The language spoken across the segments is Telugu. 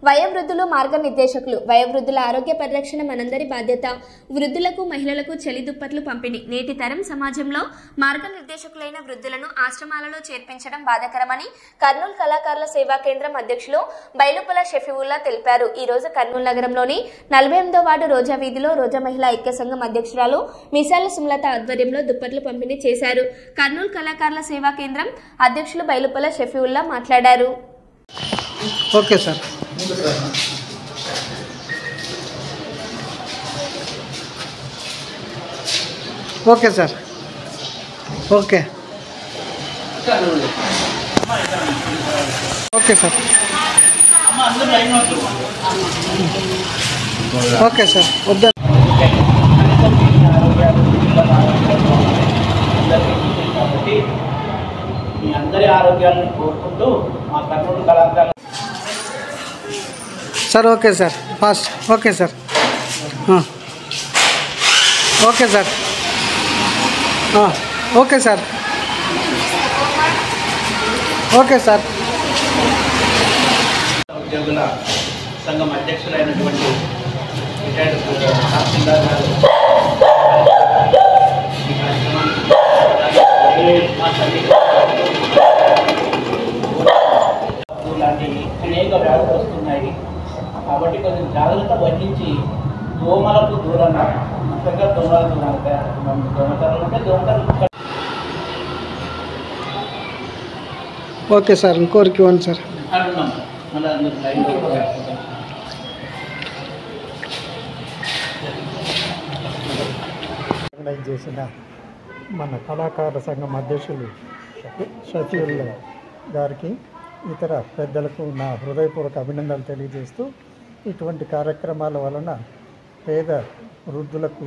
వయోవృద్ధులు మార్గనిర్దేశకులు. వయోవృద్ధుల ఆరోగ్య పరిరక్షణ మనందరి బాధ్యత. వృద్ధులకు, మహిళలకు చలి దుప్పట్లు పంపిణీ. నేటి తరం సమాజంలో మార్గనిర్దేశకులైన వృద్ధులను ఆశ్రమాలలో చేర్పించడం బాధాకరమని కర్నూలు కళాకారుల సేవా కేంద్రం అధ్యక్షులు బైలుపల షఫీవుల్లా తెలిపారు. ఈ రోజు కర్నూలు నగరంలోని 48వ వార్డు రోజా వీధిలో రోజా మహిళా ఐక్య సంఘం అధ్యక్షురాలు మిసాల సుమలత ఆధ్వర్యంలో దుప్పట్లు పంపిణీ చేశారు. కర్నూలు కళాకారుల సేవా కేంద్రం అధ్యక్షులు బైలుపల షఫీవుల్లా మాట్లాడారు. Okay sir. Okay sir. Okay okay sir. Okay sir. వద్దా కాబట్టి మీ అందరి ఆరోగ్యాలను కోరుకుంటూ మా కర్నూలు కళాకారులు sir. Okay sir. Fast. Okay sir. Okay sir. Okay sir. Okay sir. ఉద్యోగుల సంఘం అధ్యక్షులైనటువంటి రిటైర్డ్ తహసీల్దార్ గారు ఈ కార్యక్రమానికి లాంటి అనేక వ్యాధులు వస్తున్నాయి కాబట్టి కొంచెం జాగ్రత్త వహించి దోమలకు దూరంగా ముఖ్యంగా దోమల దూరంగా దోమతరలు ఉంటే దోమతరలు. Okay sir. ఇంకోరికి ఇవ్వండి సార్. అంటున్నాం మళ్ళీ అందరూ లైన్లో ఆర్గనైజ్ చేసిన మన కళాకారుల సంఘం అధ్యక్షులు షఫీవుల్లా గారికి ఇతర పెద్దలకు నా హృదయపూర్వక అభినందనలు తెలియజేస్తూ ఇటువంటి కార్యక్రమాల వలన పేద వృద్ధులకు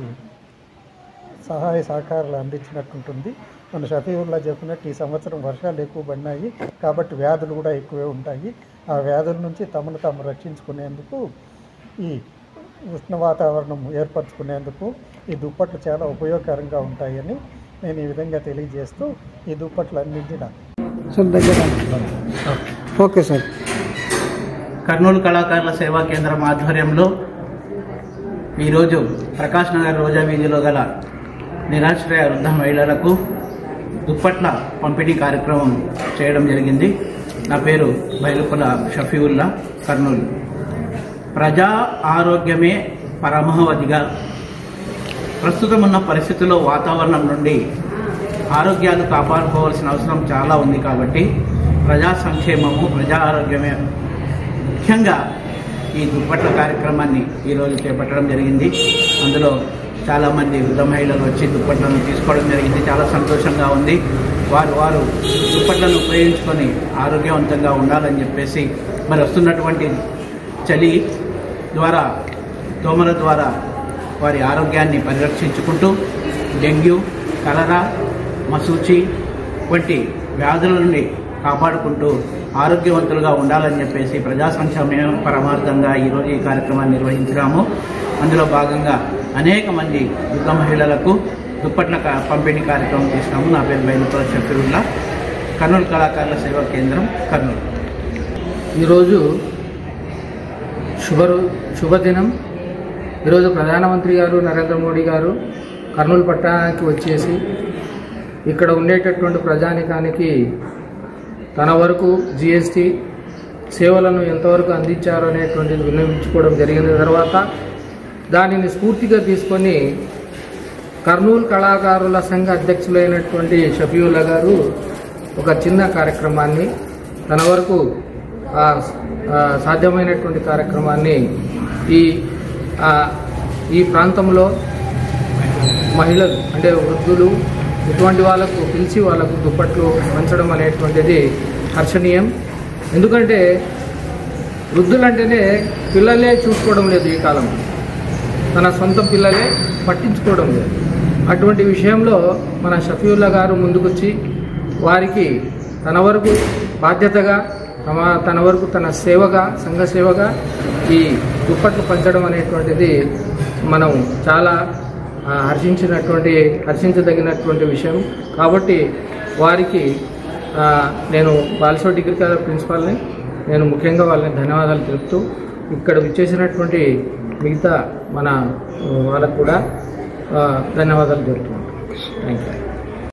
సహాయ సహకారాలు అందించినట్టుంటుంది. మన షఫీవుల్లా చెప్పినట్టు ఈ సంవత్సరం వర్షాలు ఎక్కువ పడినాయి కాబట్టి వ్యాధులు కూడా ఎక్కువే ఉంటాయి. ఆ వ్యాధుల నుంచి తమను తాము రక్షించుకునేందుకు ఈ ఉష్ణ వాతావరణం ఏర్పరచుకునేందుకు ఈ దుప్పట్లు చాలా ఉపయోగకరంగా ఉంటాయని నేను ఈ విధంగా తెలియజేస్తూ ఈ దుప్పట్లు అందించిన సార్ దగ్గర. Okay sir. కర్నూలు కళాకారుల సేవా కేంద్రం ఆధ్వర్యంలో ఈరోజు ప్రకాష్ నగర్ రోజా వీధిలో గల నిరాశ్రయ వృద్ధ మహిళలకు దుప్పట్ల పంపిణీ కార్యక్రమం చేయడం జరిగింది. నా పేరు బైలుపల షఫీవుల్లా, కర్నూలు. ప్రజా ఆరోగ్యమే పరమావధిగా ప్రస్తుతం ఉన్న పరిస్థితుల్లో వాతావరణం నుండి ఆరోగ్యాలు కాపాడుకోవాల్సిన అవసరం చాలా ఉంది కాబట్టి ప్రజా సంక్షేమము, ప్రజా ఆరోగ్యమే ముఖ్యంగా ఈ దుప్పట్ల కార్యక్రమాన్ని ఈరోజు చేపట్టడం జరిగింది. అందులో చాలామంది వృద్ధ మహిళలు వచ్చి దుప్పట్లను తీసుకోవడం జరిగింది. చాలా సంతోషంగా ఉంది. వారు దుప్పట్లను ఉపయోగించుకొని ఆరోగ్యవంతంగా ఉండాలని చెప్పేసి మరి వస్తున్నటువంటి చలి ద్వారా, దోమల ద్వారా వారి ఆరోగ్యాన్ని పరిరక్షించుకుంటూ డెంగ్యూ, కలరా, మసూచి వంటి వ్యాధుల నుండి కాపాడుకుంటూ ఆరోగ్యవంతులుగా ఉండాలని చెప్పేసి ప్రజా సంక్షేమ పరమార్థంగా ఈరోజు ఈ కార్యక్రమాన్ని నిర్వహించాము. అందులో భాగంగా అనేక మంది వృద్ధ మహిళలకు దుప్పట్ల పంపిణీ కార్యక్రమం చేసినాము. నా పేరు బైలుపల షఫీవుల్లా, కర్నూలు కళాకారుల సేవా కేంద్రం, కర్నూలు. ఈరోజు శుభదినం. ఈరోజు ప్రధానమంత్రి గారు నరేంద్ర మోడీ గారు కర్నూలు పట్టణానికి వచ్చేసి ఇక్కడ ఉండేటటువంటి ప్రజానికానికి తన వరకు జిఎస్టీ సేవలను ఎంతవరకు అందించారు అనేటువంటిది విన్నవించుకోవడం జరిగిన తర్వాత దానిని స్ఫూర్తిగా తీసుకొని కర్నూలు కళాకారుల సంఘ అధ్యక్షులైనటువంటి షఫీవుల్లా గారు ఒక చిన్న కార్యక్రమాన్ని తన వరకు సాధ్యమైనటువంటి కార్యక్రమాన్ని ఈ ప్రాంతంలో మహిళలు అంటే వృద్ధులు ఇటువంటి వాళ్ళకు పిలిచి వాళ్ళకు దుప్పట్లు పంచడం అనేటువంటిది హర్షణీయం. ఎందుకంటే వృద్ధులంటేనే పిల్లలే చూసుకోవడం లేదు ఈ కాలంలో, తన సొంత పిల్లలే పట్టించుకోవడం లేదు. అటువంటి విషయంలో మన షఫీవుల్లా గారు ముందుకొచ్చి వారికి తన వరకు బాధ్యతగా తన వరకు తన సేవగా, సంఘ సేవగా ఈ దుప్పట్లు పంచడం అనేటువంటిది మనం చాలా హర్షించదగినటువంటి విషయం. కాబట్టి వారికి నేను బాలసో డిగ్రీ కాలేజ్ ప్రిన్సిపాల్ని నేను ముఖ్యంగా వాళ్ళని ధన్యవాదాలు తెలుపుతూ ఇక్కడ విచ్చేసినటువంటి మిగతా మన వాళ్ళకు కూడా ధన్యవాదాలు తెలుపుతున్నాను. Thank you.